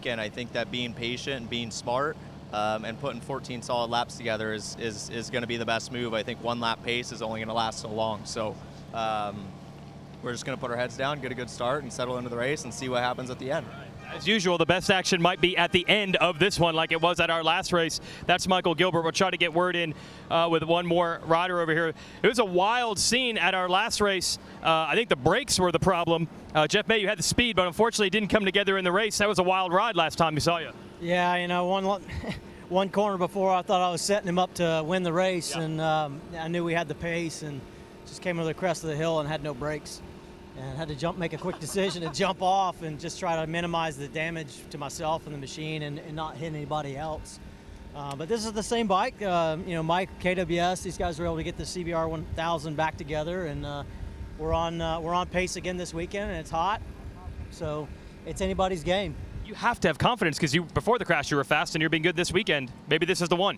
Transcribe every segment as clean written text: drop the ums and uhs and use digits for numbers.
and I think that being patient and being smart and putting 14 solid laps together is going to be the best move. I think one lap pace is only going to last so long. So we're just going to put our heads down, get a good start, and settle into the race and see what happens at the end. As usual, the best action might be at the end of this one like it was at our last race. That's Michael Gilbert. We'll try to get word in with one more rider over here. It was a wild scene at our last race. I think the brakes were the problem. Jeff May, you had the speed, but unfortunately it didn't come together in the race. That was a wild ride last time we saw you. Yeah, you know, one corner before I thought I was setting him up to win the race, and I knew we had the pace and just came over the crest of the hill and had no brakes. And had to make a quick decision to jump off and just try to minimize the damage to myself and the machine and not hit anybody else. But this is the same bike. You know, Mike, KWS, these guys were able to get the CBR 1000 back together, and we're on pace again this weekend, and it's hot, so it's anybody's game. You have to have confidence because before the crash you were fast, and you're being good this weekend. Maybe this is the one.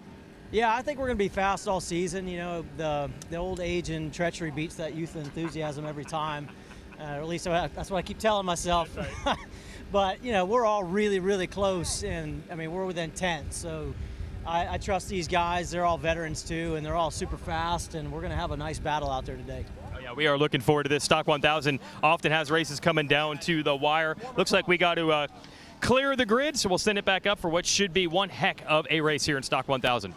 Yeah, I think we're going to be fast all season. You know, the old age and treachery beats that youth and enthusiasm every time. Or at least that's what I keep telling myself. Right. But, you know, we're all really, really close, and, I mean, we're within 10. So I trust these guys. They're all veterans, too, and they're all super fast, and we're going to have a nice battle out there today. Oh, yeah, we are looking forward to this. Stock 1000 often has races coming down to the wire. Looks like we got to clear the grid, so we'll send it back up for what should be one heck of a race here in Stock 1000.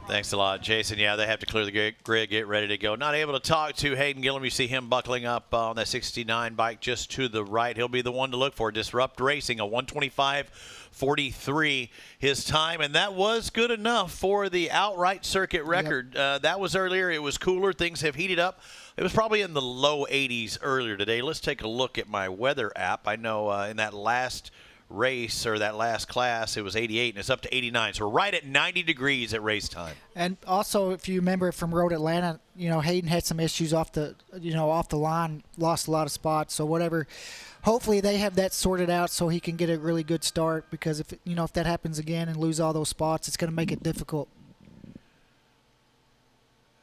Thanks a lot, Jason. Yeah, they have to clear the grid, get ready to go. Not able to talk to Hayden Gillim. You see him buckling up on that 69 bike just to the right. He'll be the one to look for. Disrupt Racing, a 125.43 his time, and that was good enough for the outright circuit record. Yep. That was earlier. It was cooler. Things have heated up. It was probably in the low 80s earlier today. Let's take a look at my weather app. I know in that last race or that last class it was 88 and it's up to 89, so we're right at 90 degrees at race time. And also, if you remember from Road Atlanta, you know, Hayden had some issues off the line, lost a lot of spots, so whatever, hopefully they have that sorted out so he can get a really good start, because if that happens again and lose all those spots, it's going to make it difficult.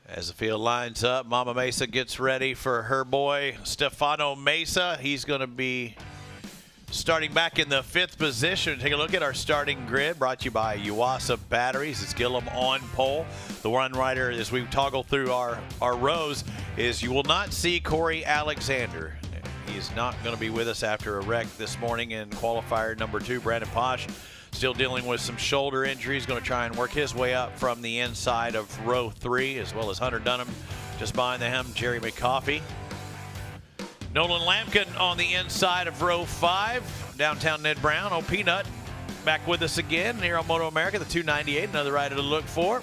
As the field lines up, Mama Mesa gets ready for her boy Stefano Mesa. He's going to be starting back in the 5th position. Take a look at our starting grid, brought to you by YUASA Batteries. It's Gillim on pole. The one rider, as we toggle through our rows, is you will not see Corey Alexander. He's not going to be with us after a wreck this morning in qualifier number 2. Brandon Posh still dealing with some shoulder injuries, going to try and work his way up from the inside of row 3, as well as Hunter Dunham just behind them, Jerry McCoffey. Nolan Lampkin on the inside of row 5. Downtown Ned Brown. Peanut back with us again here on MotoAmerica, the 298. Another rider to look for.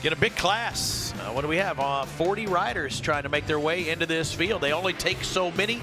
Get a big class. What do we have? 40 riders trying to make their way into this field. They only take so many.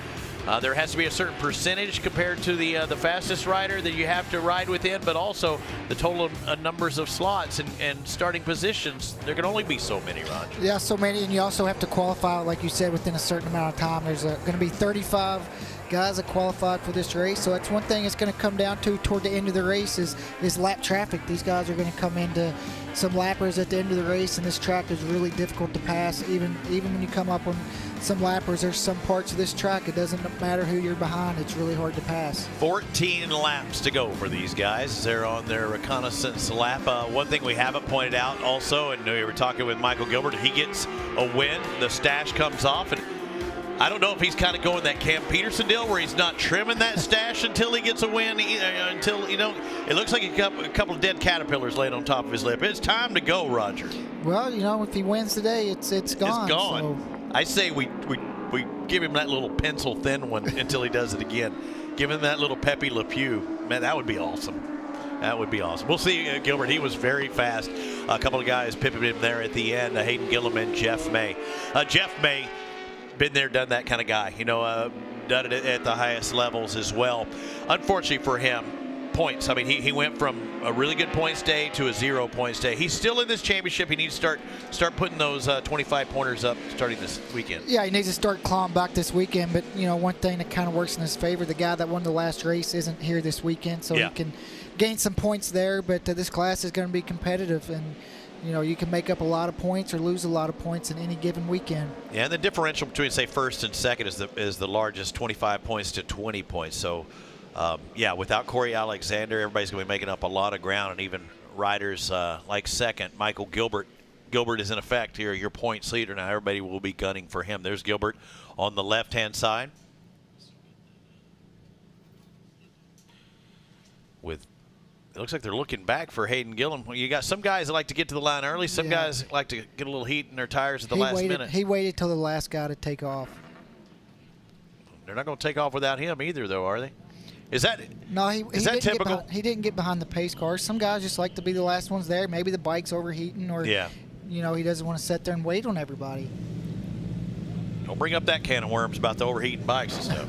There has to be a certain percentage compared to the fastest rider that you have to ride within, but also the total numbers of slots and starting positions. There can only be so many, Roger. Yeah, so many, and you also have to qualify, like you said, within a certain amount of time. There's going to be 35 guys that qualified for this race, so that's one thing it's going to come down to toward the end of the race is lap traffic. These guys are going to come into some lappers at the end of the race, and this track is really difficult to pass. Even when you come up on some lappers, there's some parts of this track, it doesn't matter who you're behind, it's really hard to pass. 14 laps to go for these guys. They're on their reconnaissance lap. One thing we haven't pointed out also, and we were talking with Michael Gilbert, he gets a win, the stash comes off, and I don't know if he's kind of going that Cam Peterson deal where he's not trimming that stash until he gets a win, until, it looks like a couple of dead caterpillars laid on top of his lip. It's time to go, Roger. Well, if he wins today, it's gone. It's gone. So. I say we give him that little pencil thin one until he does it again. Give him that little Pepe Le Pew. Man, that would be awesome. That would be awesome. We'll see Gilbert. He was very fast. A couple of guys pipping him there at the end, Hayden Gillim and Jeff May. Jeff May, been there, done that kind of guy. Done it at the highest levels as well. Unfortunately for him, points. I mean, he went from a really good points day to a 0 points day. He's still in this championship. He needs to start putting those 25 pointers up starting this weekend. Yeah, he needs to start clawing back this weekend. But one thing that kind of works in his favor, the guy that won the last race isn't here this weekend, so he can gain some points there. But this class is going to be competitive, and you can make up a lot of points or lose a lot of points in any given weekend. Yeah, and the differential between, say, first and second is the largest, 25 points to 20 points. So Yeah, without Corey Alexander, everybody's going to be making up a lot of ground, and even riders like second, Michael Gilbert. Gilbert is in effect here, your points leader. Now everybody will be gunning for him. There's Gilbert on the left-hand side. With, it looks like they're looking back for Hayden Gillim. Well, you got some guys that like to get to the line early. Some guys like to get a little heat in their tires at the last minute. He waited till the last guy to take off. They're not going to take off without him either, though, are they? Is that is that typical? He didn't get behind the pace cars. Some guys just like to be the last ones there. Maybe the bike's overheating, or you know, he doesn't want to sit there and wait on everybody. Don't bring up that can of worms about the overheating bikes and stuff.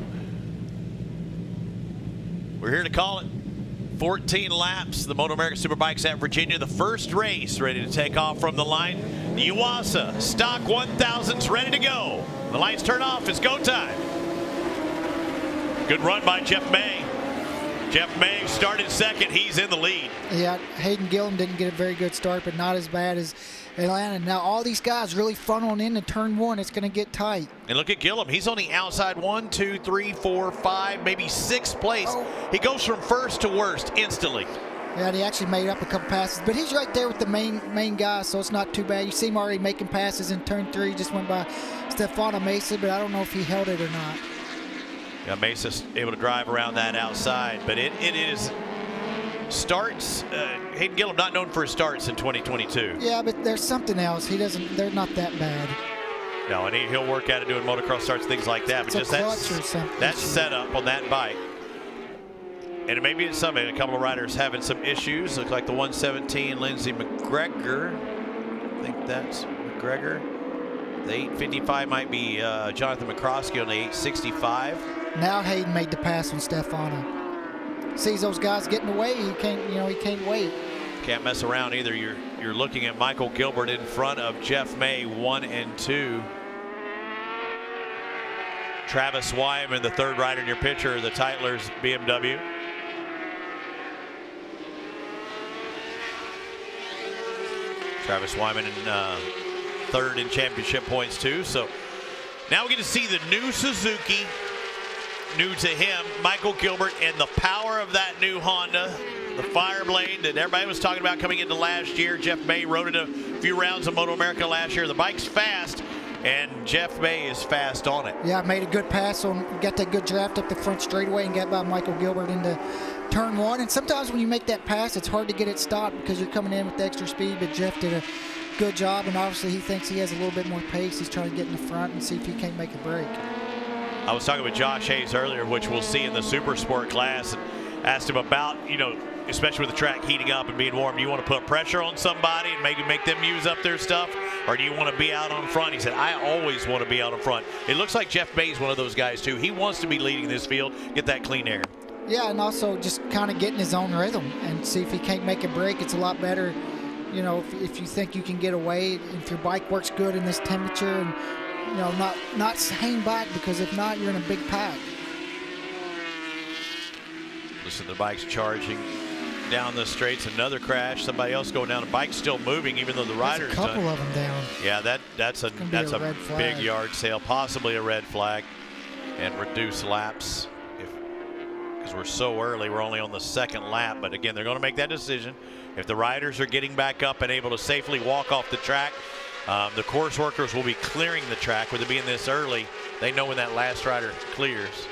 We're here to call it. 14 laps, the MotoAmerica Superbikes at Virginia. The first race ready to take off from the line. The YUASA Stock 1000's ready to go. The lights turn off. It's go time. Good run by Jeff May. Jeff May started second. He's in the lead. Yeah, Hayden Gillim didn't get a very good start, but not as bad as Atlanta. Now all these guys really funneling into turn one. It's going to get tight. And look at Gillim. He's on the outside 1, 2, 3, 4, 5, maybe 6th place. He goes from first to worst instantly. Yeah, and he actually made up a couple passes, but he's right there with the main guy, so it's not too bad. You see him already making passes in turn 3. Just went by Stefano Mesa, but I don't know if he held it or not. Yeah, Mesa's able to drive around that outside, but it is starts. Hayden Gillim not known for his starts in 2022. Yeah, but there's something else. He doesn't. They're not that bad. No, and he'll work at it doing motocross starts, things like that. But just that setup on that bike, and it may be something. A couple of riders having some issues. Looks like the 117 Lindsey McGregor. I think that's McGregor. The 855 might be Jonathan McCroskey on the 865. Now Hayden made the pass on Stefano. Sees those guys getting away. He can't wait. Can't mess around either. You're looking at Michael Gilbert in front of Jeff May, 1 and 2. Travis Wyman, the third rider in your picture, the Tytler's BMW. Travis Wyman in third in championship points too. So now we get to see the new Suzuki. New to him, Michael Gilbert, and the power of that new Honda, the Fireblade that everybody was talking about coming into last year. Jeff May rode it a few rounds of MotoAmerica last year. The bike's fast, and Jeff May is fast on it. Yeah, made a good pass on, got that good draft up the front straightaway and got by Michael Gilbert into turn 1. And sometimes when you make that pass, it's hard to get it stopped because you're coming in with the extra speed, but Jeff did a good job, and obviously he thinks he has a little bit more pace. He's trying to get in the front and see if he can't make a break. I was talking with Josh Hayes earlier, which we'll see in the Super Sport class, and asked him about, especially with the track heating up and being warm, do you want to put pressure on somebody and maybe make them use up their stuff, or do you want to be out on front? He said, I always want to be out in front. It looks like Jeff May is one of those guys too. He wants to be leading this field, get that clean air. Yeah, and also just kind of getting his own rhythm and see if he can't make a break. It's a lot better, if you think you can get away, if your bike works good in this temperature, and not hang back, because if not, you're in a big pack. Listen, the bike's charging down the straights. Another crash. Somebody else going down. The bike's still moving, even though the rider's done. A couple of them down. Yeah, that's a big yard sale, possibly a red flag, and reduce laps because we're so early. We're only on the second lap, but again, they're going to make that decision. If the riders are getting back up and able to safely walk off the track, the course workers will be clearing the track. With it being this early, they know when that last rider clears.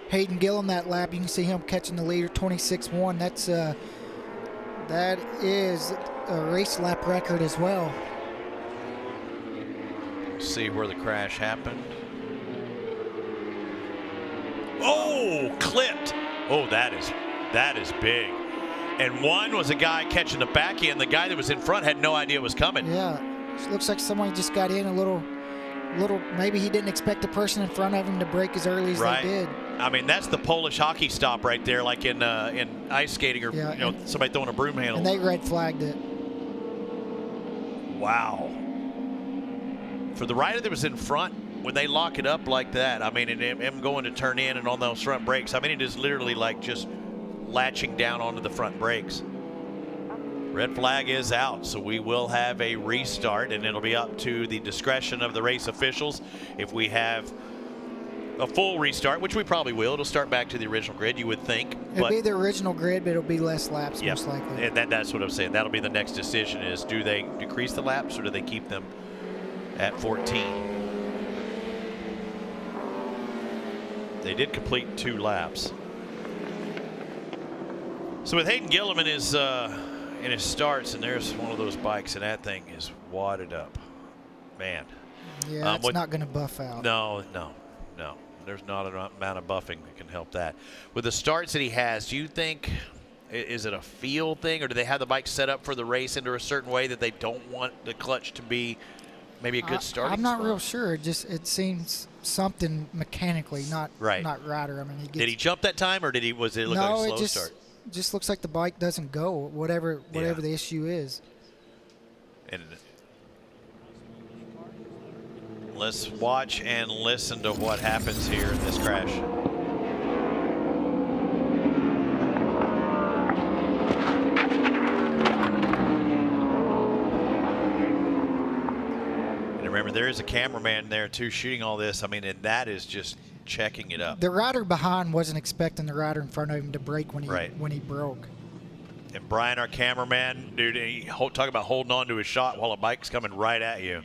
Hayden Gillim that lap, you can see him catching the leader, 26-1. That is a race lap record as well. See where the crash happened. Oh, clipped. Oh, that is big. And one was a guy catching the back end. The guy that was in front had no idea it was coming. Yeah, it looks like someone just got in a little. Maybe he didn't expect the person in front of him to brake as early as they did. I mean, that's the Polish hockey stop right there, like in ice skating, or somebody throwing a broom handle. And they red flagged it. Wow. For the rider that was in front, when they lock it up like that, I mean, and him going to turn in and on those front brakes, I mean, it is literally like just latching down onto the front brakes. Red flag is out, so we will have a restart, and it'll be up to the discretion of the race officials if we have a full restart, which we probably will. It'll start back to the original grid, you would think. It'll be the original grid, but it'll be less laps, yeah, most likely. And that's what I'm saying. That'll be the next decision is, do they decrease the laps or do they keep them at 14? They did complete 2 laps. So with Hayden Gillim in his starts, and there's one of those bikes, and that thing is wadded up. Man. Yeah, it's not going to buff out. No. There's not an amount of buffing that can help that. With the starts that he has, do you think, is it a feel thing, or do they have the bike set up for the race into a certain way that they don't want the clutch to be maybe a good starting I'm not spot? real sure. It seems something mechanically, not rider. I mean, did he jump that time, or was it look like a slow start? It just looks like the bike doesn't go, whatever the issue is. And let's watch and listen to what happens here in this crash. And remember, there is a cameraman there too shooting all this. I mean, and that is just checking it up. The rider behind wasn't expecting the rider in front of him to brake when he broke. And Brian, our cameraman, dude, talk about holding on to his shot while a bike's coming right at you.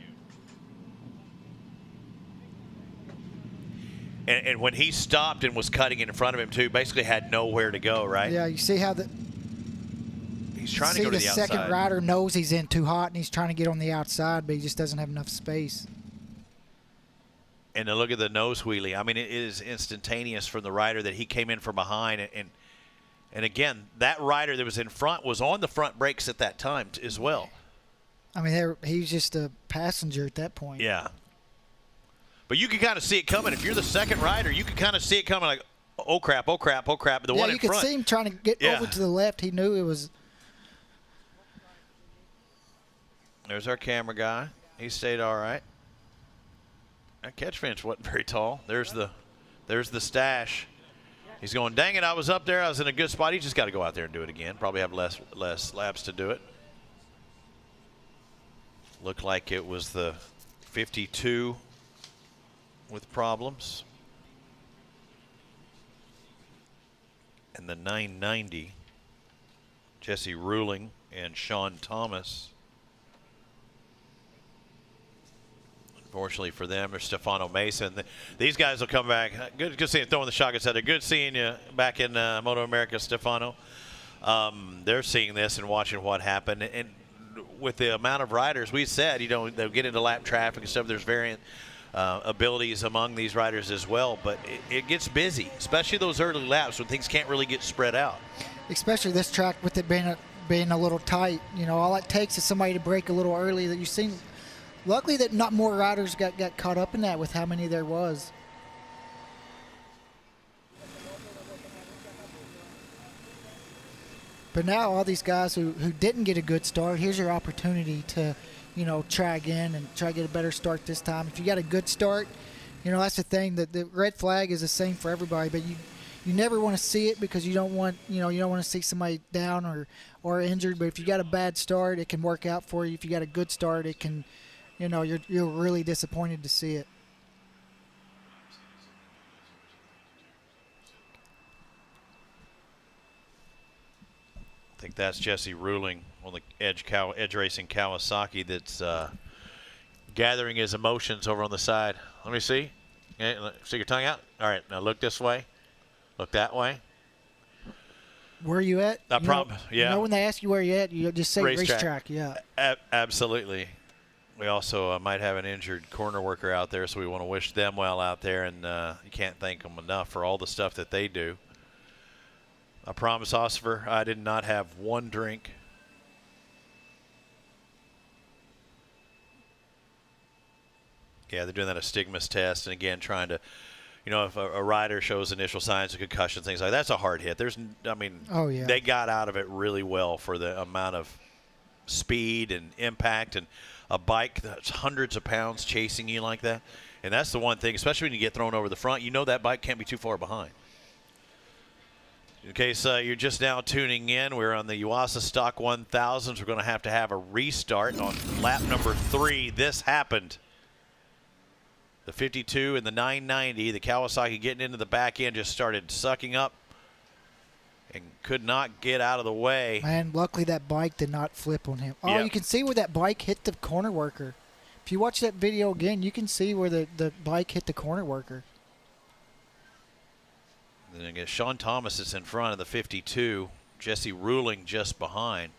And when he stopped and was cutting in front of him too, basically had nowhere to go, right? Yeah, you see how he's trying to go to the outside. The second rider knows he's in too hot and he's trying to get on the outside, but he just doesn't have enough space. And then look at the nose wheelie. I mean, it is instantaneous from the rider that he came in from behind. And again, that rider that was in front was on the front brakes at that time as well. I mean, he's just a passenger at that point. Yeah. But you can kind of see it coming. If you're the second rider, you can kind of see it coming like, oh, crap, oh, crap, oh, crap. But the one in front. You could see him trying to get over to the left. He knew it was. There's our camera guy. He stayed all right. That catch fence wasn't very tall. There's the stash. He's going, dang it, I was up there. I was in a good spot. He just got to go out there and do it again. Probably have less laps to do it. Looked like it was the 52 with problems. And the 990, Jesse Ruling and Sean Thomas. Unfortunately for them, there's Stefano Mesa. These guys will come back. Good seeing you throwing the shotgun set. Good seeing you back in MotoAmerica, Stefano. They're seeing this and watching what happened. And with the amount of riders, we said, you know, they'll get into lap traffic and stuff. There's variant abilities among these riders as well. But it gets busy, especially those early laps when things can't really get spread out. Especially this track with it being a little tight. You know, all it takes is somebody to brake a little early. That you've seen. Luckily that not more riders got caught up in that with how many there was. But now all these guys who didn't get a good start, here's your opportunity to, you know, try again and try to get a better start this time. If you got a good start, you know, that's the thing. The red flag is the same for everybody, but you never want to see it because you don't want to see somebody down or injured. But if you got a bad start, it can work out for you. If you got a good start, it can. You know, you're really disappointed to see it. I think that's Jesse Ruling on the Edge Racing Kawasaki that's gathering his emotions over on the side. Let me see. Okay, stick your tongue out. All right, now look this way. Look that way. Where are you at? Yeah. You know when they ask you where you're at, you just say racetrack. Yeah. Absolutely. We also might have an injured corner worker out there, so we want to wish them well out there, and you can't thank them enough for all the stuff that they do. I promise, Oscar, I did not have one drink. Yeah, they're doing that astigmas test, and again, trying to, you know, if a rider shows initial signs of concussion, things like that, that's a hard hit. Oh, yeah. They got out of it really well for the amount of speed and impact and a bike that's hundreds of pounds chasing you like that. And that's the one thing, especially when you get thrown over the front, you know that bike can't be too far behind. In case you're just now tuning in, we're on the YUASA Stock 1000s. We're going to have a restart on lap number 3. This happened. The 52 and the 990, the Kawasaki getting into the back end, just started sucking up and could not get out of the way. Man, luckily that bike did not flip on him. Oh, Yep. You can see where that bike hit the corner worker. If you watch that video again, you can see where the bike hit the corner worker. And then again, Sean Thomas is in front of the 52. Jesse Ruling just behind.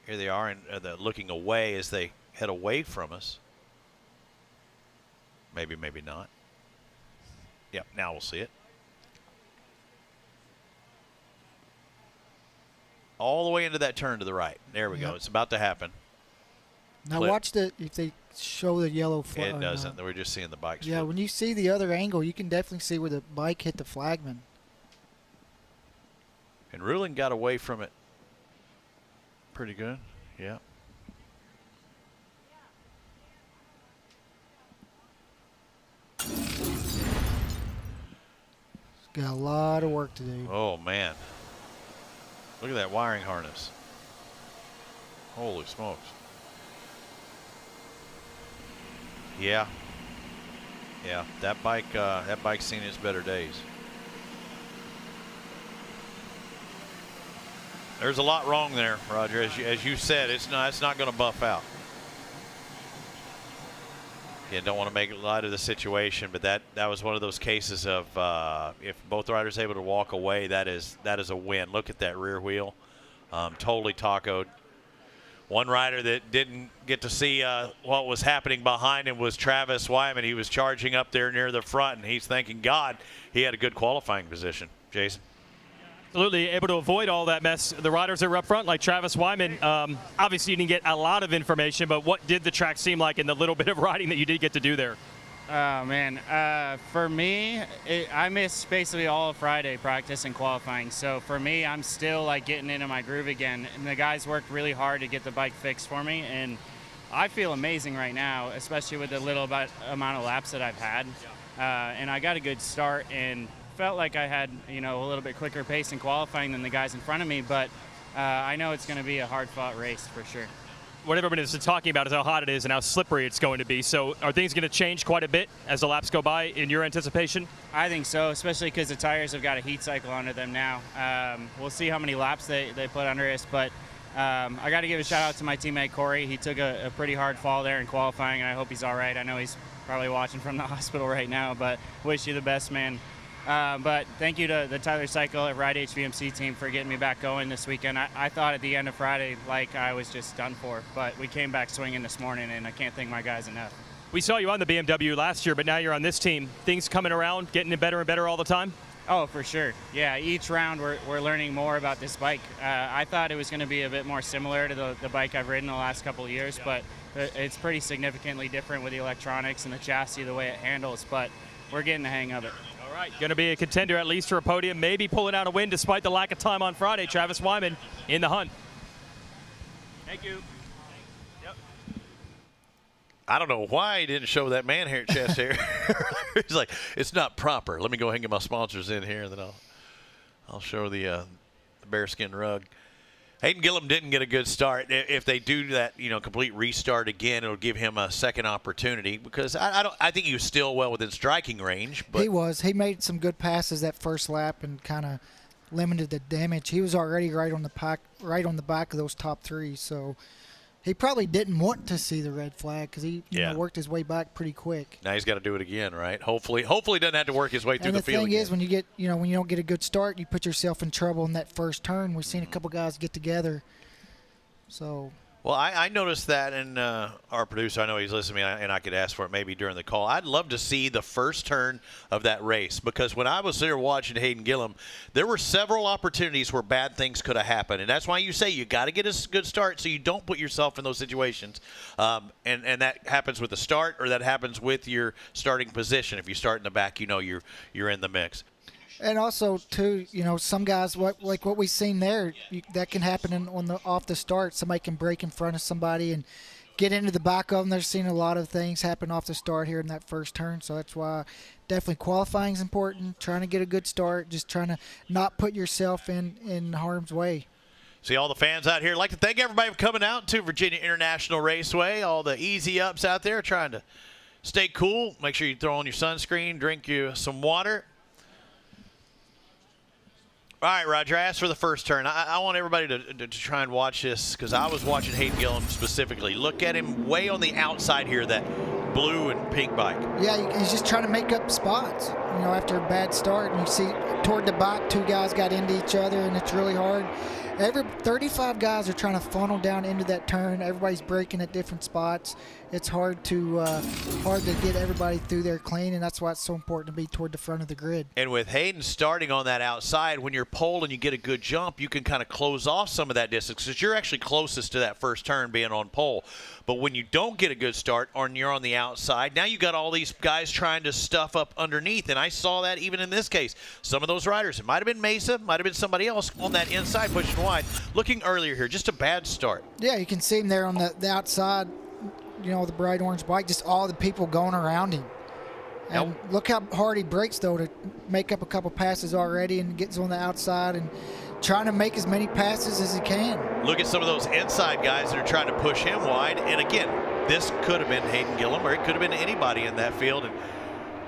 Here they are, and they're looking away as they head away from us. Maybe, maybe not. Yep, now we'll see it. All the way into that turn to the right. There we go. It's about to happen. Now watch if they show the yellow flag. It doesn't. We're just seeing the bikes. Yeah, when you see the other angle, you can definitely see where the bike hit the flagman. And Ruling got away from it pretty good. Yeah. Got a lot of work to do. Oh, man. Look at that wiring harness. Holy smokes. Yeah. Yeah, that bike's seen its better days. There's a lot wrong there, Roger. As you said, it's not going to buff out. Again, don't want to make light of the situation, but that was one of those cases of if both riders are able to walk away, that is a win. Look at that rear wheel, totally tacoed. One rider that didn't get to see what was happening behind him was Travis Wyman. He was charging up there near the front, and he's thanking God he had a good qualifying position. Jason? Absolutely able to avoid all that mess. The riders that were up front, like Travis Wyman, obviously you didn't get a lot of information, but what did the track seem like in the little bit of riding that you did get to do there? Oh, man. For me, I missed basically all of Friday practice and qualifying. So for me, I'm still like getting into my groove again. And the guys worked really hard to get the bike fixed for me. And I feel amazing right now, especially with the little amount of laps that I've had. And I got a good start and felt like I had, a little bit quicker pace in qualifying than the guys in front of me. But I know it's going to be a hard-fought race for sure. What everybody is talking about is how hot it is and how slippery it's going to be. So are things going to change quite a bit as the laps go by in your anticipation? I think so, especially because the tires have got a heat cycle under them now. We'll see how many laps they put under us, but I got to give a shout out to my teammate Corey. He took a pretty hard fall there in qualifying, and I hope he's all right. I know he's probably watching from the hospital right now, but wish you the best, man. But thank you to the Tyler Cycle at Ride HVMC team for getting me back going this weekend. I thought at the end of Friday, like I was just done for, but we came back swinging this morning, and I can't thank my guys enough. We saw you on the BMW last year, but now you're on this team. Things coming around, getting better and better all the time? Oh, for sure. Yeah, each round we're learning more about this bike. I thought it was going to be a bit more similar to the bike I've ridden the last couple of years, but it's pretty significantly different with the electronics and the chassis, the way it handles, but we're getting the hang of it. All right, going to be a contender at least for a podium, maybe pulling out a win despite the lack of time on Friday. Travis Wyman in the hunt. Thank you. Yep. I don't know why he didn't show that man hair chest hair. He's like, it's not proper. Let me go ahead and get my sponsors in here, and then I'll show the bearskin rug. Hayden Gillim didn't get a good start. If they do that, complete restart again, it'll give him a second opportunity because I think he was still well within striking range. But he was. He made some good passes that first lap and kind of limited the damage. He was already right on the back of those top three, so he probably didn't want to see the red flag because he worked his way back pretty quick. Now he's got to do it again, right? Hopefully he doesn't have to work his way through the field. And the thing is, when you get, when you don't get a good start, you put yourself in trouble in that first turn. We've seen a couple guys get together. So. Well, I noticed that, and our producer, I know he's listening to me, and I could ask for it maybe during the call. I'd love to see the first turn of that race because when I was there watching Hayden Gillim, there were several opportunities where bad things could have happened, and that's why you say you got to get a good start so you don't put yourself in those situations. And that happens with the start, or that happens with your starting position. If you start in the back, you're in the mix. And also, too, some guys, like what we've seen there, that can happen off the start. Somebody can break in front of somebody and get into the back of them. They're seeing a lot of things happen off the start here in that first turn. So that's why definitely qualifying is important, trying to get a good start, just trying to not put yourself in harm's way. See all the fans out here. I'd like to thank everybody for coming out to Virginia International Raceway, all the easy ups out there trying to Stay cool. Make sure you throw on your sunscreen, drink you some water. All right, Roger, I asked for the first turn. I want everybody to try and watch this because I was watching Hayden Gillim specifically. Look at him way on the outside here, that blue and pink bike. Yeah, he's just trying to make up spots, you know, after a bad start. And you see toward the back, 2 guys got into each other, and it's really hard. 35 guys are trying to funnel down into that turn. Everybody's braking at different spots. It's hard to get everybody through there clean, and that's why it's so important to be toward the front of the grid. And with Hayden starting on that outside, when you're pole and you get a good jump, you can kind of close off some of that distance because you're actually closest to that first turn being on pole. But when you don't get a good start or you're on the outside, now you got all these guys trying to stuff up underneath, and I saw that even in this case. Some of those riders, it might have been Mesa, might have been somebody else on that inside pushing wide. Looking earlier here, just a bad start. Yeah, you can see him there on the outside, you know, the bright orange bike, just all the people going around him. And look how hard he brakes, though, to make up a couple passes already and gets on the outside and trying to make as many passes as he can. Look at some of those inside guys that are trying to push him wide. And again, this could have been Hayden Gillim, or it could have been anybody in that field.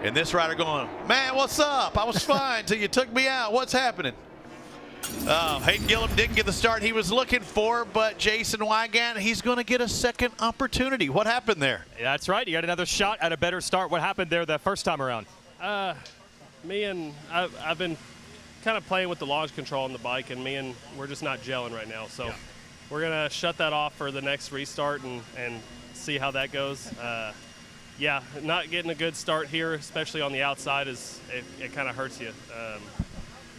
And this rider going, man, what's up? I was fine until you took me out. What's happening? Hayden Gillim didn't get the start he was looking for, but Jason Wygant, he's going to get a second opportunity. What happened there? That's right. You got another shot at a better start. What happened there the first time around? I've been kind of playing with the launch control on the bike, and we're just not gelling right now. So we're going to shut that off for the next restart and see how that goes. Yeah, not getting a good start here, especially on the outside, it kind of hurts you.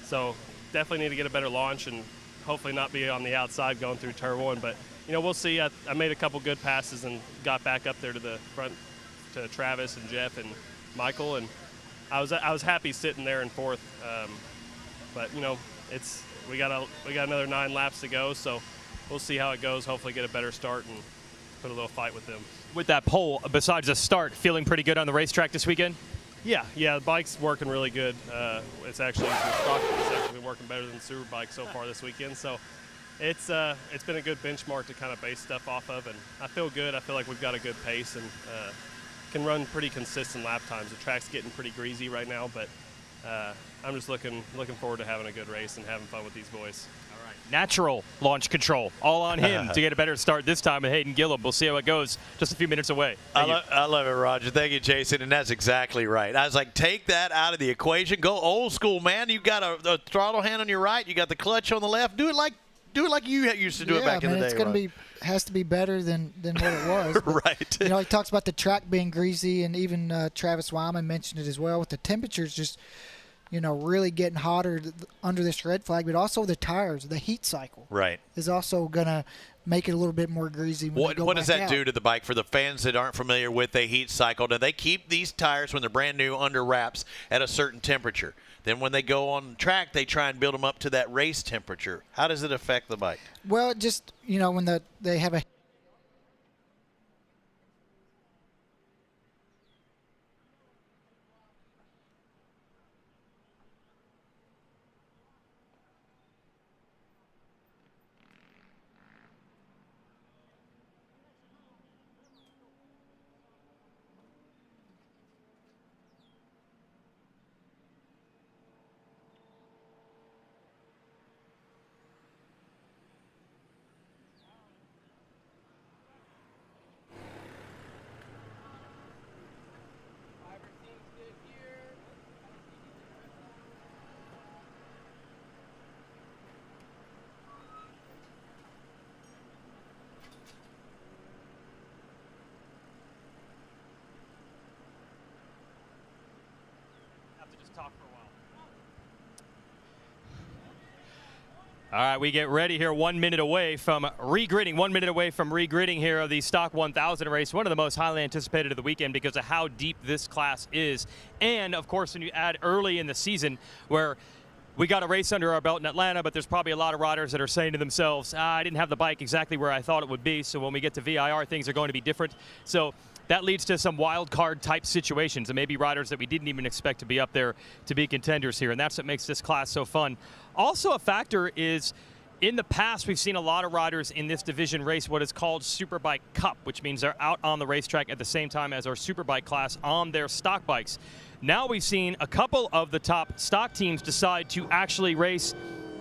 So definitely need to get a better launch and hopefully not be on the outside going through turn 1. But, you know, we'll see. I made a couple good passes and got back up there to the front to Travis and Jeff and Michael, and I was happy sitting there in 4th. But, you know, we got another 9 laps to go, so we'll see how it goes. Hopefully get a better start and put a little fight with them. With that pole, besides the start, feeling pretty good on the racetrack this weekend? Yeah, the bike's working really good. It's actually been working better than Superbikes so far this weekend. So it's been a good benchmark to kind of base stuff off of, and I feel good. I feel like we've got a good pace and can run pretty consistent lap times. The track's getting pretty greasy right now, but I'm just looking forward to having a good race and having fun with these boys. All right. Natural launch control, all on him to get a better start this time with Hayden Gillim. We'll see how it goes just a few minutes away. I love it, Roger. Thank you, Jason, and that's exactly right. I was like, take that out of the equation. Go old school, man. You got a throttle hand on your right. You got the clutch on the left. Do it like you used to do it back in the day. It's going to has to be better than what it was. Right. You know, he talks about the track being greasy, and even Travis Wyman mentioned it as well, with the temperatures just, you know, really getting hotter under this red flag, but also the tires, the heat cycle. Right. Is also going to make it a little bit more greasy. What does that do to the bike for the fans that aren't familiar with the heat cycle? Do they keep these tires when they're brand new under wraps at a certain temperature? Then when they go on track, they try and build them up to that race temperature. How does it affect the bike? Well, just, you know, when they have a All right, we get ready here 1 minute away from regridding. 1 minute away from regridding here of the Stock 1000 race, one of the most highly anticipated of the weekend because of how deep this class is. And, of course, when you add early in the season where we got a race under our belt in Atlanta, but there's probably a lot of riders that are saying to themselves, I didn't have the bike exactly where I thought it would be, so when we get to VIR, things are going to be different. So that leads to some wild card type situations and maybe riders that we didn't even expect to be up there to be contenders here, and that's what makes this class so fun. Also a factor is In the past, we've seen a lot of riders in this division race what is called Superbike Cup, which means they're out on the racetrack at the same time as our Superbike class on their stock bikes. Now we've seen a couple of the top stock teams decide to actually race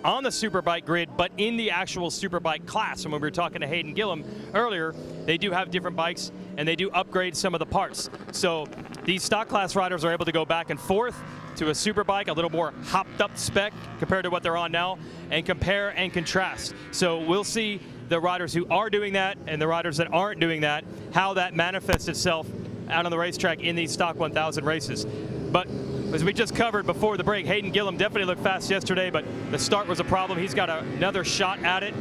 on the Superbike grid, but in the actual Superbike class. And when we were talking to Hayden Gillim earlier, they do have different bikes, and they do upgrade some of the parts. So these stock class riders are able to go back and forth to a Superbike, a little more hopped up spec compared to what they're on now, and compare and contrast. So we'll see the riders who are doing that and the riders that aren't doing that, how that manifests itself out on the racetrack in these Stock 1000 races. But as we just covered before the break, Hayden Gillim definitely looked fast yesterday, but the start was a problem. He's got another shot at it.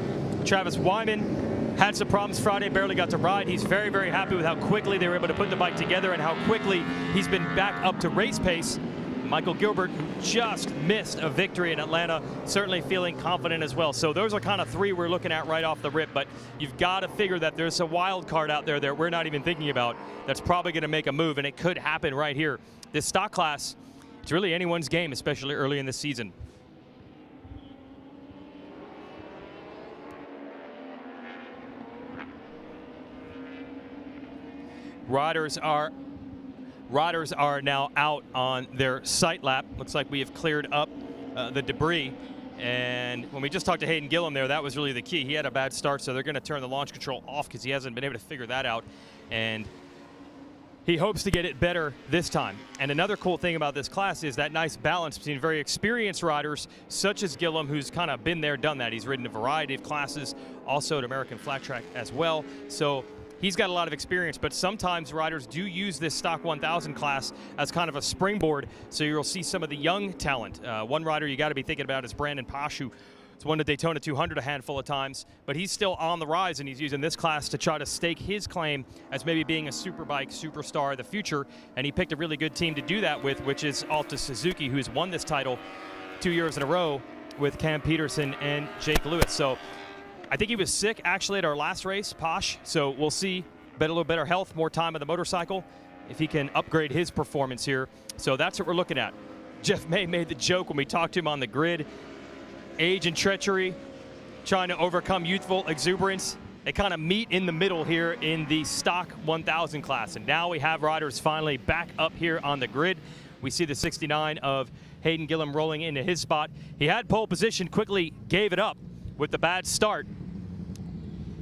Travis Wyman had some problems Friday, barely got to ride. He's very, very happy with how quickly they were able to put the bike together and how quickly he's been back up to race pace. Michael Gilbert, who just missed a victory in Atlanta, certainly feeling confident as well. So those are kind of three we're looking at right off the rip, but you've got to figure that there's a wild card out there that we're not even thinking about that's probably going to make a move, and it could happen right here. This stock class, it's really anyone's game, especially early in the season. Riders are now out on their sight lap. Looks like we have cleared up the debris. And when we just talked to Hayden Gillim there, that was really the key. He had a bad start, so they're going to turn the launch control off because he hasn't been able to figure that out. And he hopes to get it better this time. And another cool thing about this class is that nice balance between very experienced riders, such as Gillim, who's kind of been there, done that. He's ridden a variety of classes, also at American Flat Track as well. So he's got a lot of experience, but sometimes riders do use this Stock 1000 class as kind of a springboard, so you'll see some of the young talent. One rider you got to be thinking about is Brandon Posh, who has won the Daytona 200 a handful of times, but he's still on the rise, and he's using this class to try to stake his claim as maybe being a Superbike superstar of the future, and he picked a really good team to do that with, which is Alta Suzuki, who's won this title 2 years in a row with Cam Peterson and Jake Lewis. So I think he was sick actually at our last race, Posh, so we'll see a little better health, more time on the motorcycle, if he can upgrade his performance here. So that's what we're looking at. Jeff May made the joke when we talked to him on the grid. Age and treachery, trying to overcome youthful exuberance. They kind of meet in the middle here in the Stock 1000 class. And now we have riders finally back up here on the grid. We see the 69 of Hayden Gillim rolling into his spot. He had pole position, quickly gave it up with the bad start.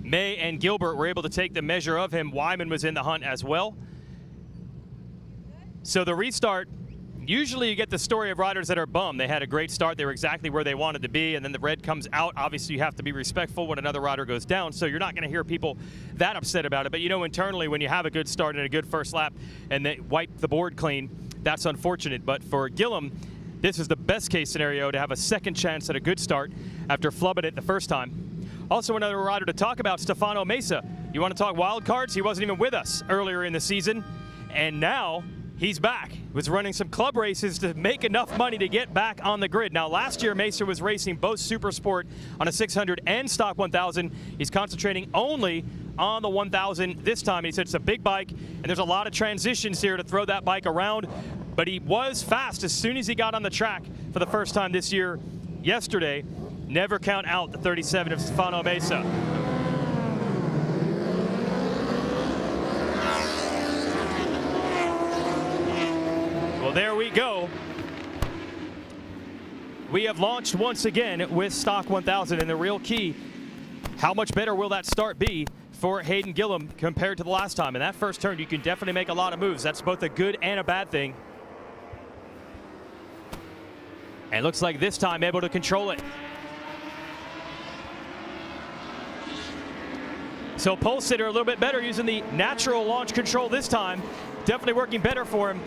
May and Gilbert were able to take the measure of him. Wyman was in the hunt as well. So the restart, usually you get the story of riders that are bummed. They had a great start. They were exactly where they wanted to be, and then the red comes out. Obviously, you have to be respectful when another rider goes down, so you're not going to hear people that upset about it. But you know, internally, when you have a good start and a good first lap and they wipe the board clean, that's unfortunate. But for Gillim, this is the best case scenario to have a second chance at a good start after flubbing it the first time. Also, another rider to talk about, Stefano Mesa. You want to talk wild cards? He wasn't even with us earlier in the season, and now he's back. He was running some club races to make enough money to get back on the grid. Now, last year, Mesa was racing both Supersport on a 600 and Stock 1000. He's concentrating only on the 1000 this time. He said it's a big bike, and there's a lot of transitions here to throw that bike around, but he was fast as soon as he got on the track for the first time this year yesterday. Never count out the 37 of Stefano Mesa. Well, there we go. We have launched once again with Stock 1000, and the real key, how much better will that start be for Hayden Gillim compared to the last time? In that first turn, you can definitely make a lot of moves. That's both a good and a bad thing. And looks like this time able to control it. So pole sitter a little bit better using the natural launch control this time. Definitely working better for him.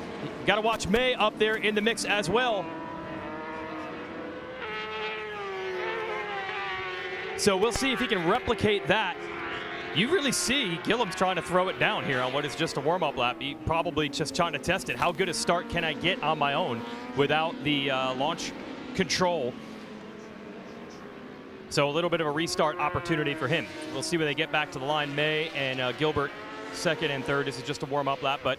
Got to watch May up there in the mix as well. So we'll see if he can replicate that. You really see Gillim's trying to throw it down here on what is just a warm-up lap. He probably just trying to test it. How good a start can I get on my own without the launch control? So a little bit of a restart opportunity for him. We'll see when they get back to the line. May and Gilbert, second and third. This is just a warm-up lap, but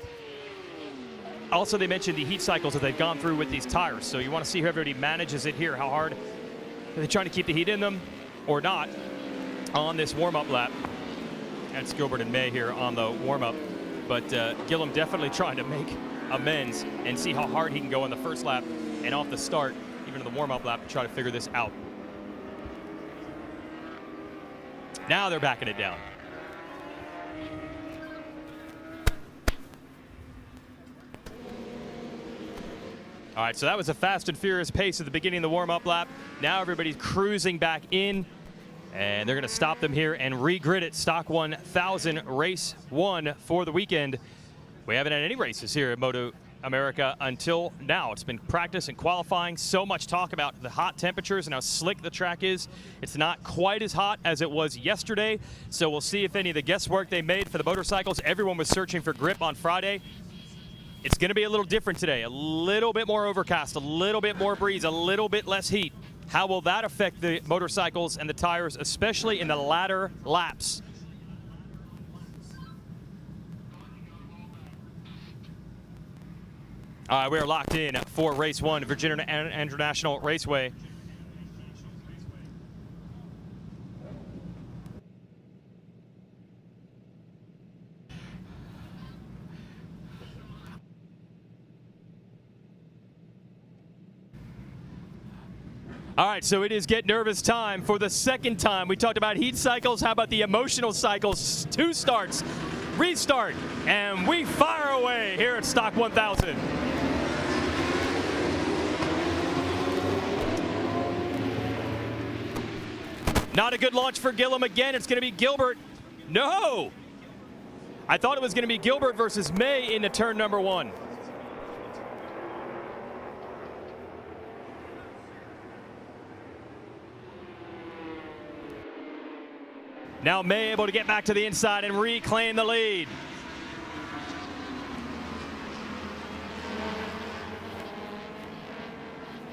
also they mentioned the heat cycles that they've gone through with these tires. So you want to see how everybody manages it here. How hard are they trying to keep the heat in them? or not on this warm-up lap. That's Gilbert and May here on the warm-up. But Gillim definitely trying to make amends and see how hard he can go on the first lap and off the start, even in the warm-up lap, to try to figure this out. Now they're backing it down. All right, so that was a fast and furious pace at the beginning of the warm-up lap. Now everybody's cruising back in, and they're going to stop them here and re-grid it. Stock 1000, race 1 for the weekend. We haven't had any races here at MotoAmerica until now. It's been practice and qualifying. So much talk about the hot temperatures and how slick the track is. It's not quite as hot as it was yesterday, so we'll see if any of the guesswork they made for the motorcycles. Everyone was searching for grip on Friday. It's going to be a little different today. A little bit more overcast, a little bit more breeze, a little bit less heat. How will that affect the motorcycles and the tires, especially in the latter laps? All right, we are locked in for race 1, Virginia International Raceway. All right, so it is get nervous time for the second time. We talked about heat cycles. How about the emotional cycles? 2 starts, restart, and we fire away here at Stock 1000. Not a good launch for Gillim again. It's going to be Gilbert. No! I thought it was going to be Gilbert versus May into turn number 1. Now May able to get back to the inside and reclaim the lead.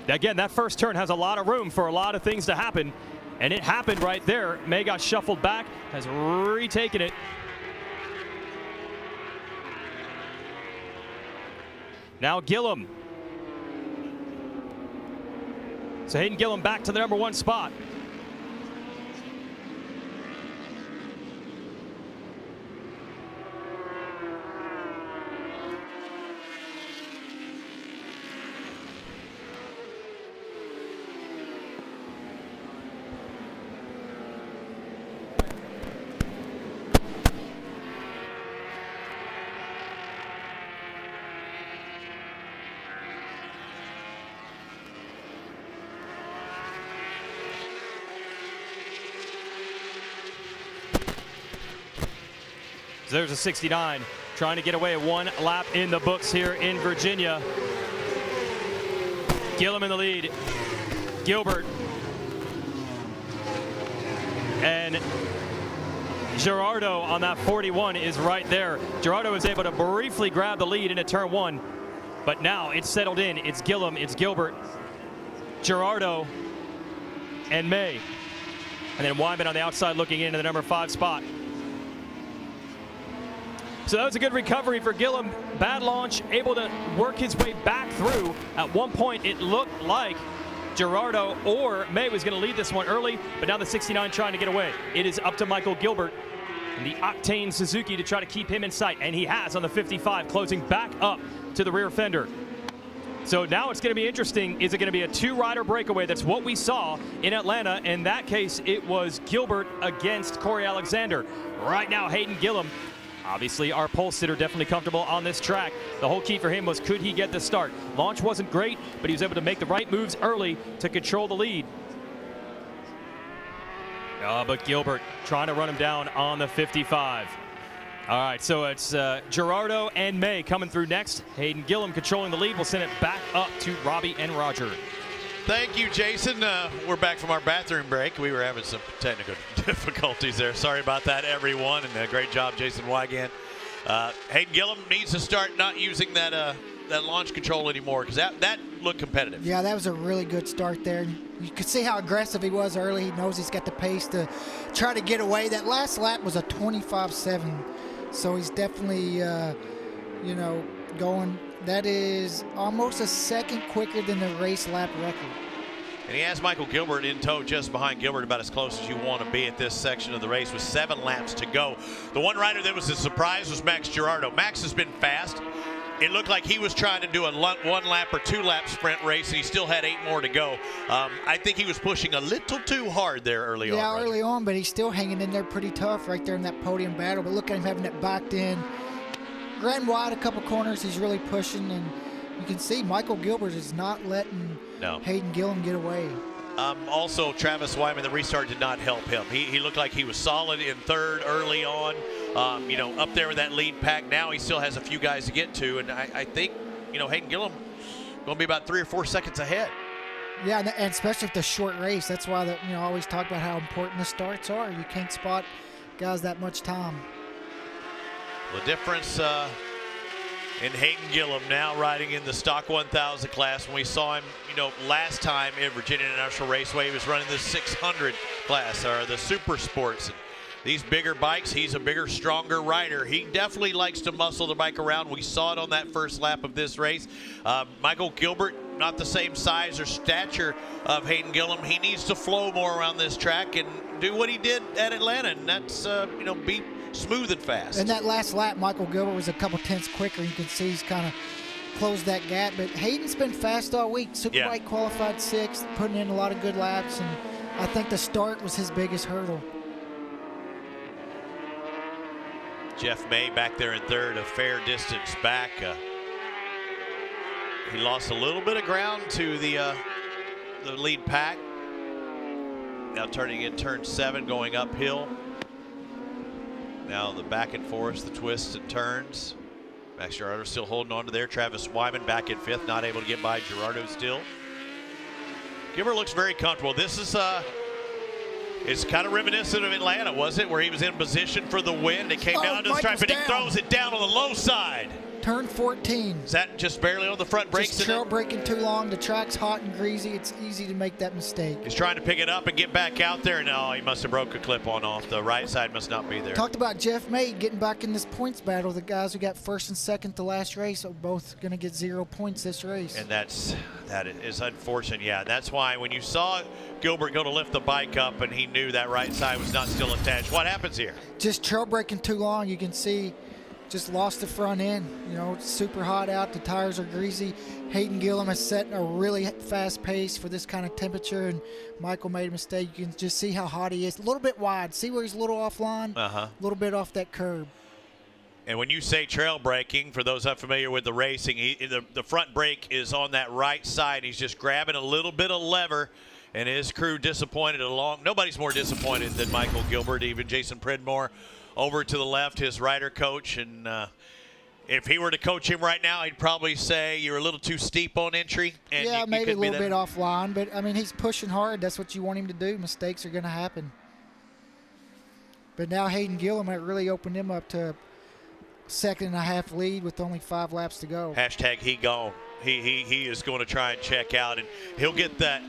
Again, that first turn has a lot of room for a lot of things to happen, and it happened right there. May got shuffled back, has retaken it. Now Gillim. So Hayden Gillim back to the number 1 spot. So there's a 69 trying to get away 1 lap in the books here in Virginia. Gillim in the lead. Gilbert. And Gerardo on that 41 is right there. Gerardo was able to briefly grab the lead into turn 1, but now it's settled in. It's Gillim, it's Gilbert, Gerardo, and May. And then Wyman on the outside looking into the number 5 spot. So that was a good recovery for Gillim. Bad launch, able to work his way back through. At one point, it looked like Gerardo or May was going to lead this one early, but now the 69 trying to get away. It is up to Michael Gilbert and the Octane Suzuki to try to keep him in sight, and he has on the 55, closing back up to the rear fender. So now it's going to be interesting. Is it going to be a 2-rider breakaway? That's what we saw in Atlanta. In that case, it was Gilbert against Corey Alexander. Right now, Hayden Gillim, obviously our pole sitter, definitely comfortable on this track. The whole key for him was, could he get the start? Launch wasn't great, but he was able to make the right moves early to control the lead. But Gilbert trying to run him down on the 55. All right, so it's Gerardo and May coming through next. Hayden Gillim controlling the lead. We'll send it back up to Robbie and Roger. Thank you, Jason. We're back from our bathroom break. We were having some technical difficulties there. Sorry about that, everyone, and great job, Jason Wygant. Hayden Gillim needs to start not using that launch control anymore, because that looked competitive. Yeah, that was a really good start there. You could see how aggressive he was early. He knows he's got the pace to try to get away. That last lap was a 25.7, so he's definitely, going. That is almost a second quicker than the race lap record. And he has Michael Gilbert in tow just behind Gilbert, about as close as you want to be at this section of the race with 7 laps to go. The one rider that was a surprise was Max Girardo. Max has been fast. It looked like he was trying to do a 1 lap or 2 lap sprint race, and he still had 8 more to go. I think he was pushing a little too hard there early on. Yeah, early on, but he's still hanging in there pretty tough right there in that podium battle. But look at him having it backed in. Ran wide a couple corners. He's really pushing, and you can see Michael Gilbert is not letting Hayden Gillim get away. Also, Travis Wyman, the restart did not help him. He looked like he was solid in 3rd early on, you know, up there with that lead pack. Now he still has a few guys to get to, and I think, you know, Hayden Gillim going to be about 3 or 4 seconds ahead. Yeah, and especially if the short race. That's why I always talk about how important the starts are. You can't spot guys that much time. The difference in Hayden Gillim now riding in the Stock 1000 class. When we saw him, you know, last time in Virginia International Raceway, he was running the 600 class, or the Super Sports. And these bigger bikes, he's a bigger, stronger rider. He definitely likes to muscle the bike around. We saw it on that first lap of this race. Michael Gilbert, not the same size or stature of Hayden Gillim. He needs to flow more around this track and do what he did at Atlanta, and that's, you know, be smooth and fast. In that last lap, Michael Gilbert was a couple tenths quicker. You can see he's kind of closed that gap. But Hayden's been fast all week. Superbike qualified 6th, putting in a lot of good laps, and I think the start was his biggest hurdle. Jeff May back there in 3rd, a fair distance back. He lost a little bit of ground to the lead pack. Now turning in turn 7, going uphill. Now the back and forth, the twists and turns. Max Girardo still holding on to there. Travis Wyman back in 5th, not able to get by Girardo still. Gilbert looks very comfortable. This is it's kind of reminiscent of Atlanta, was it? Where he was in position for the win. It came down to the stripe, and he throws it down on the low side. Turn 14. Is that just barely on the front brakes? Just trail braking too long. The track's hot and greasy. It's easy to make that mistake. He's trying to pick it up and get back out there. No, he must have broke a clip on off. The right side must not be there. Talked about Jeff May getting back in this points battle. The guys who got 1st and 2nd the last race are both going to get 0 points this race. And that is unfortunate. Yeah, that's why when you saw Gilbert go to lift the bike up and he knew that right side was not still attached. What happens here? Just trail braking too long. You can see just lost the front end. You know, it's super hot out. The tires are greasy. Hayden Gillim has set a really fast pace for this kind of temperature, and Michael made a mistake. You can just see how hot he is. A little bit wide. See where he's a little offline? A little bit off that curb. And when you say trail braking, for those unfamiliar with the racing, the front brake is on that right side. He's just grabbing a little bit of lever, and his crew disappointed along. Nobody's more disappointed than Michael Gilbert, even Jason Pridmore over to the left, his rider coach. And if he were to coach him right now, he'd probably say you're a little too steep on entry. And yeah, maybe a little bit offline, but I mean, he's pushing hard. That's what you want him to do. Mistakes are going to happen. But now Hayden Gillim might really open him up to a 2.5 lead with only 5 laps to go. Hashtag he gone. He is going to try and check out, and he'll get that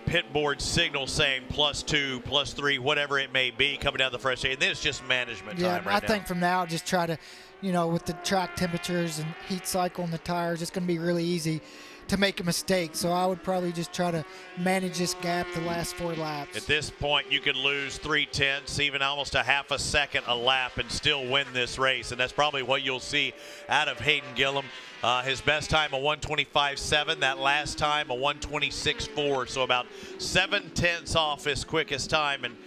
pit board signal saying +2, +3, whatever it may be coming down the fresh. And then it's just management time right now. I think from now, just try to, you know, with the track temperatures and heat cycle on the tires, it's going to be really easy to make a mistake. So I would probably just try to manage this gap the last 4 laps. At this point, you could lose 0.3, even almost a half a second a lap, and still win this race. And that's probably what you'll see out of Hayden Gillim. His best time, a 1:25.7. That last time, a 1:26.4. So about 0.7 off his quickest time, and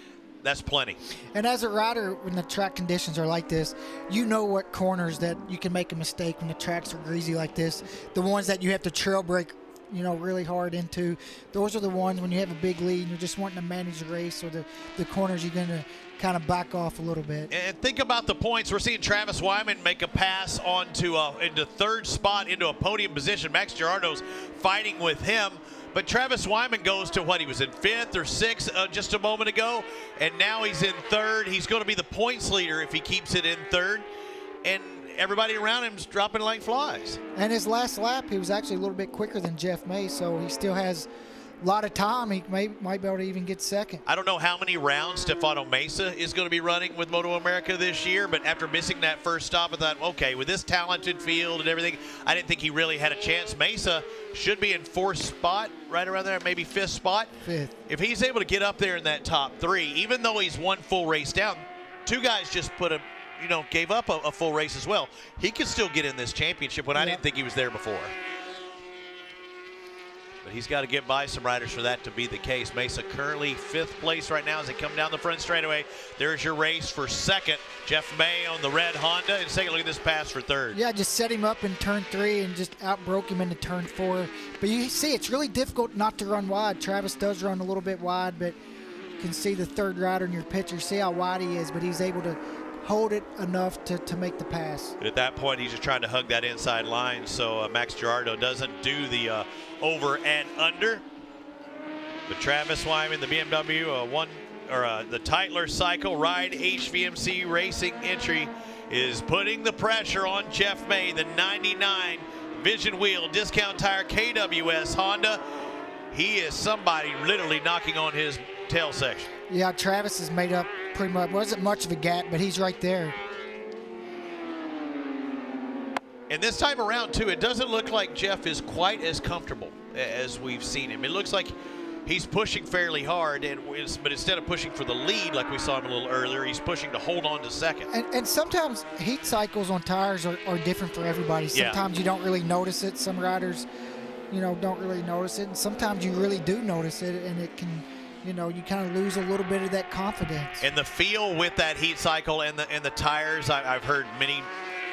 that's plenty. And as a rider, when the track conditions are like this, you know what corners that you can make a mistake when the tracks are greasy like this. The ones that you have to trail brake, you know, really hard into. Those are the ones when you have a big lead and you're just wanting to manage the race, or the corners you're going to kind of back off a little bit. And think about the points. We're seeing Travis Wyman make a pass onto into 3rd spot into a podium position. Max Girardo's fighting with him. But Travis Wyman goes to what? He was in 5th or 6th just a moment ago, and now he's in 3rd. He's going to be the points leader if he keeps it in 3rd, and everybody around him's dropping like flies. And his last lap, he was actually a little bit quicker than Jeff May, so he still has lot of time. He might be able to even get second. I don't know how many rounds Stefano Mesa is going to be running with MotoAmerica this year, but after missing that first stop, I thought, okay, with this talented field and everything, I didn't think he really had a chance. Mesa should be in 4th spot, right around there, maybe 5th spot. 5th. If he's able to get up there in that top 3, even though he's one full race down, 2 guys just gave up a full race as well. He could still get in this championship when I didn't think he was there before. But he's got to get by some riders for that to be the case. Mesa currently 5th place right now as they come down the front straightaway. There's your race for second. Jeff May on the red Honda. And take a look at this pass for 3rd. Yeah, just set him up in turn 3 and just outbroke him into turn 4. But you see, it's really difficult not to run wide. Travis does run a little bit wide, but you can see the 3rd rider in your picture. See how wide he is, but he's able to hold it enough to make the pass. But at that point, he's just trying to hug that inside line so Max Girardo doesn't do the over and under. But Travis Wyman, the BMW, the Tytler Cycle Ride HVMC Racing entry is putting the pressure on Jeff May, the 99 Vision Wheel Discount Tire KWS Honda. He is somebody literally knocking on his tail section. Yeah, Travis has made up pretty much. Wasn't much of a gap, but he's right there. And this time around, too, it doesn't look like Jeff is quite as comfortable as we've seen him. It looks like he's pushing fairly hard, but instead of pushing for the lead like we saw him a little earlier, he's pushing to hold on to second. And sometimes heat cycles on tires are different for everybody. Sometimes you don't really notice it. Some riders, don't really notice it. And sometimes you really do notice it, and it can, you kind of lose a little bit of that confidence. And the feel with that heat cycle and the tires, I've heard many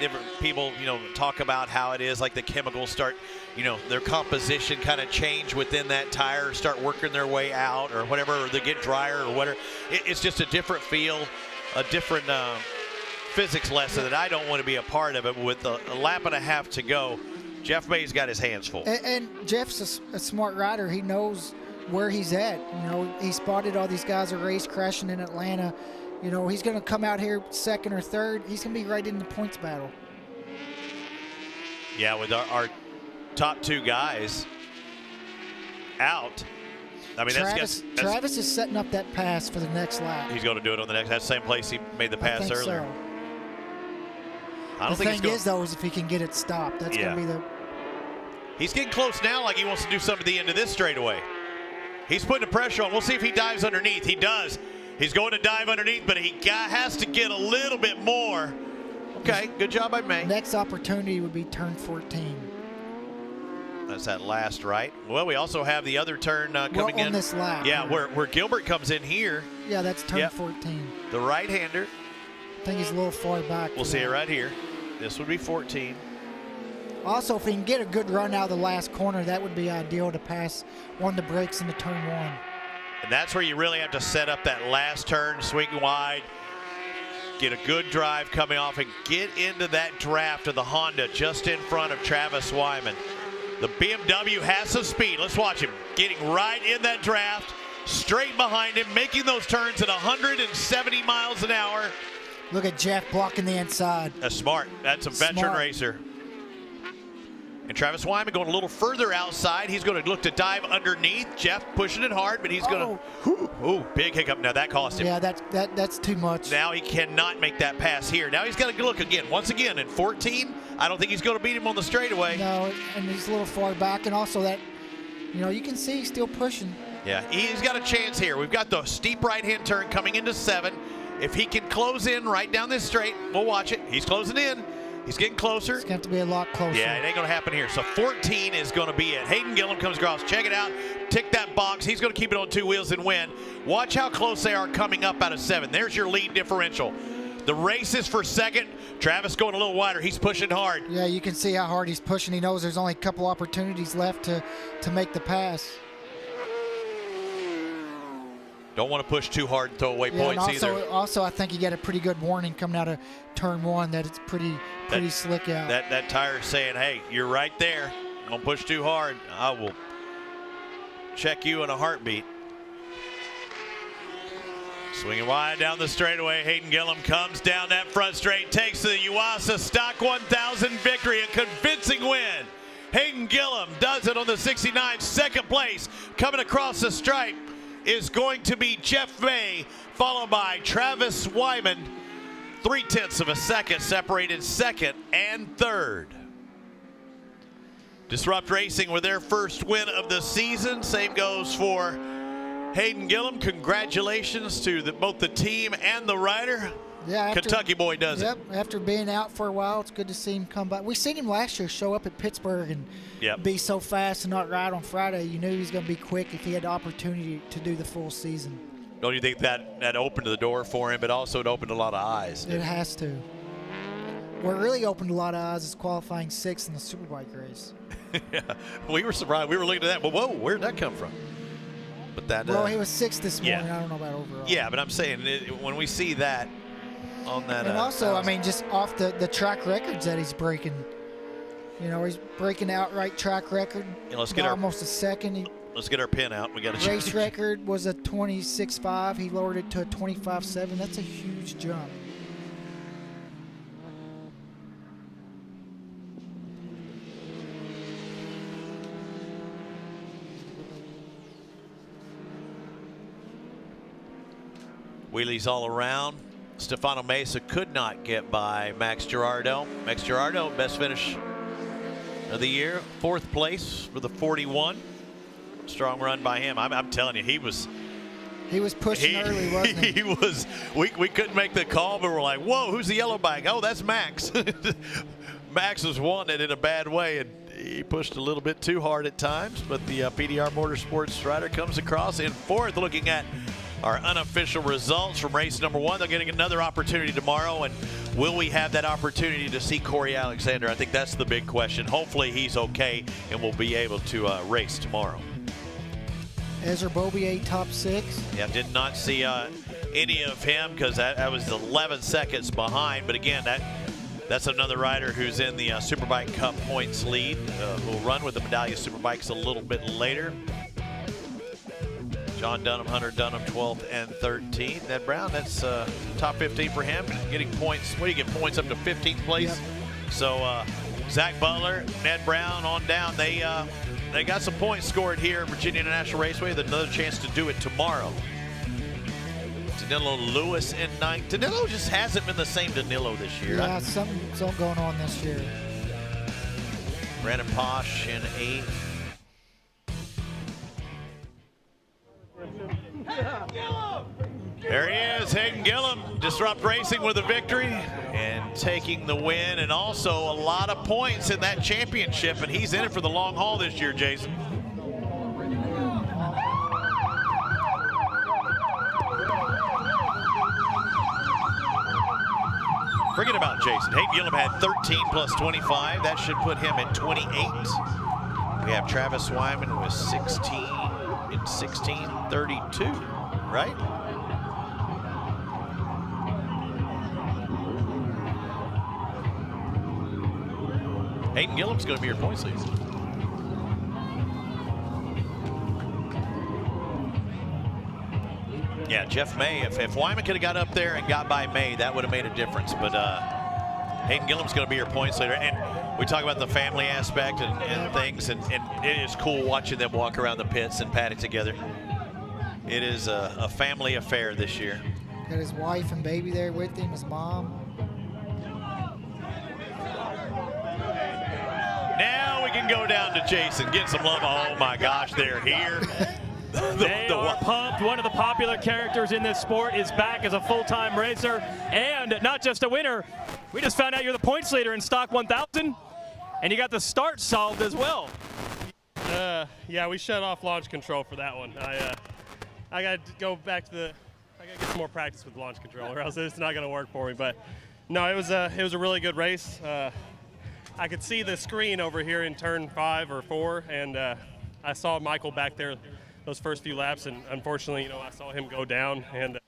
different people, talk about how it is like the chemicals start, their composition kind of change within that tire, start working their way out or whatever, or they get drier or whatever. It's just a different feel, a different physics lesson that I don't want to be a part of it. With a lap and a half to go, Jeff May's got his hands full. And Jeff's a smart rider. He knows where he's at. He spotted all these guys at race crashing in Atlanta. He's going to come out here 2nd or 3rd. He's going to be right in the points battle. Yeah, with our top 2 guys out. I mean, Travis is setting up that pass for the next lap. He's going to do it on the next. That's the same place he made the pass earlier. So. I don't think the thing is, though, is if he can get it stopped, that's going to be the. He's getting close now, like he wants to do something at the end of this straightaway. He's putting the pressure on. We'll see if he dives underneath. He does. He's going to dive underneath, but he has to get a little bit more. Okay, good job by May. Next opportunity would be turn 14. That's that last right. Well, we also have the other turn coming in. On this lap. Yeah, where Gilbert comes in here. Yeah, that's turn 14. The right-hander. I think he's a little far back. We'll see it right here. This would be 14. Also, if he can get a good run out of the last corner, that would be ideal to pass on the brakes into turn 1. And that's where you really have to set up that last turn, swing wide, get a good drive coming off, and get into that draft of the Honda just in front of Travis Wyman. The BMW has some speed. Let's watch him getting right in that draft, straight behind him, making those turns at 170 miles an hour. Look at Jeff blocking the inside. That's smart. That's a veteran racer. And Travis Wyman going a little further outside. He's going to look to dive underneath. Jeff pushing it hard, but he's going to. Ooh, big hiccup. Now that cost him. Yeah, that's too much. Now he cannot make that pass here. Now he's got to look again. Once again, in 14, I don't think he's going to beat him on the straightaway. No, and he's a little far back. And also that, you can see he's still pushing. Yeah, he's got a chance here. We've got the steep right-hand turn coming into 7. If he can close in right down this straight, we'll watch it. He's closing in. He's getting closer. It's going to have to be a lot closer. Yeah, it ain't going to happen here. So 14 is going to be it. Hayden Gillim comes across. Check it out. Tick that box. He's going to keep it on 2 wheels and win. Watch how close they are coming up out of 7. There's your lead differential. The race is for second. Travis going a little wider. He's pushing hard. Yeah, you can see how hard he's pushing. He knows there's only a couple opportunities left to make the pass. Don't want to push too hard and throw away points either. Also, I think you get a pretty good warning coming out of turn 1 that it's pretty slick out. That tire is saying, hey, you're right there. Don't push too hard. I will check you in a heartbeat. Swinging wide down the straightaway. Hayden Gillim comes down that front straight, takes the YUASA Stock 1000 victory, a convincing win. Hayden Gillim does it on the 69. Second place, coming across the stripe, is going to be Jeff May, followed by Travis Wyman. 0.3 of a second separated second and third. Disrupt Racing with their first win of the season. Same goes for Hayden Gillim. Congratulations to both the team and the rider. Yeah, Kentucky boy does it. Yep, after being out for a while, it's good to see him come back. We seen him last year show up at Pittsburgh and be so fast and not ride on Friday. You knew he was going to be quick if he had the opportunity to do the full season. Don't you think that opened the door for him, but also it opened a lot of eyes? It has to. What really opened a lot of eyes is qualifying 6th in the Superbike race. Yeah, we were surprised. We were looking at that, but whoa, where'd that come from? But that. Well, he was 6th this morning. Yeah. I don't know about overall. Yeah, but I'm saying when we see that on that. And also, I mean, just off the track records that he's breaking. You know, he's breaking outright track record. Yeah, let's get almost a second. Let's get our pin out. We got to race record was a 26.5. He lowered it to a 25.7. That's a huge jump. Wheelies all around. Stefano Mesa could not get by Max Girardo. Max Girardo, best finish of the year. 4th place for the 41. Strong run by him. I'm telling you, he was pushing early, wasn't he? He was. We couldn't make the call, but we're like, whoa, who's the yellow bike? Oh, that's Max. Max was wanting it in a bad way, and he pushed a little bit too hard at times, but the PDR Motorsports rider comes across in 4th. Looking at our unofficial results from race number 1. They're getting another opportunity tomorrow, and will we have that opportunity to see Corey Alexander? I think that's the big question. Hopefully he's okay and will be able to race tomorrow. Ezra Bobier, top 6. Yeah, did not see any of him because that was 11 seconds behind. But again, that's another rider who's in the Superbike Cup points lead. Will run with the Medallia Superbikes a little bit later. John Dunham, Hunter Dunham, 12th and 13th. Ned Brown, that's top 15 for him. Getting points, what do you get, points up to 15th place? Yep. So Zach Butler, Ned Brown on down. They got some points scored here at Virginia International Raceway. There's another chance to do it tomorrow. Danilo Lewis in 9th. Danilo just hasn't been the same Danilo this year. Yeah, something going on this year. Brandon Posh in 8th. There he is, Hayden Gillim. Disrupt Racing with a victory and taking the win, and also a lot of points in that championship, and he's in it for the long haul this year, Jason. Forget about Jason. Hayden Gillim had 13 plus 25. That should put him at 28. We have Travis Wyman with 16 in 16:32, right? Hayden Gillim's going to be your points leader. Yeah, Jeff May, if Wyman could have got up there and got by May, that would have made a difference. But Hayden Gillim's going to be your points leader. And we talk about the family aspect and things, and it is cool watching them walk around the pits and pat it together. It is a family affair this year. Got his wife and baby there with him, his mom. Now we can go down to Jason, get some love. Oh my gosh, they're here. They are pumped. One of the popular characters in this sport is back as a full-time racer, and not just a winner. We just found out you're the points leader in Stock 1000, and you got the start solved as well. Yeah, we shut off launch control for that one. I got to go back to I got to get some more practice with launch control, or else it's not going to work for me. But no, it was a really good race. I could see the screen over here in turn 5 or 4, and I saw Michael back there those first few laps, and unfortunately, I saw him go down. And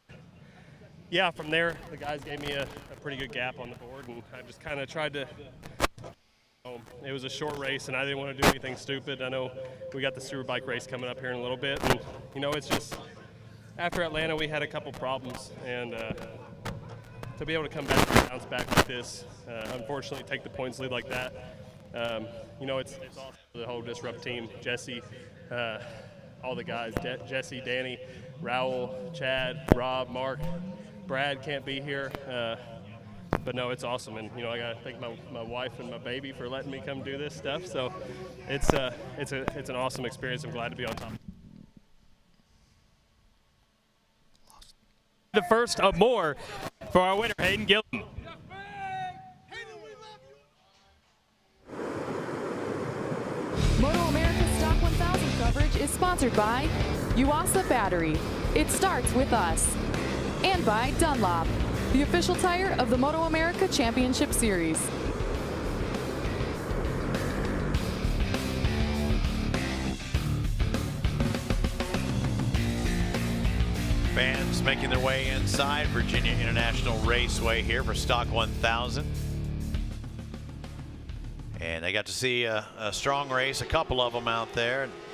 yeah, from there, the guys gave me a pretty good gap on the board, and I just kind of tried to. It was a short race, and I didn't want to do anything stupid. I know we got the Superbike race coming up here in a little bit, and it's just after Atlanta we had a couple problems, and to be able to come back and bounce back like this, unfortunately take the points lead like that, You know, it's awesome for the whole Disrupt team, Jesse, all the guys, Jesse, Danny, Raul, Chad, Rob, Mark, Brad can't be here. But no, it's awesome, and you know, I gotta thank my wife and my baby for letting me come do this stuff. So it's an awesome experience. I'm glad to be on top. The first of more for our winner, Hayden Gillim. MotoAmerica Stock 1000 coverage is sponsored by YUASA Battery. It starts with us. And by Dunlop, the official tire of the MotoAmerica Championship Series. Fans making their way inside Virginia International Raceway here for Stock 1000. And they got to see a strong race, a couple of them out there.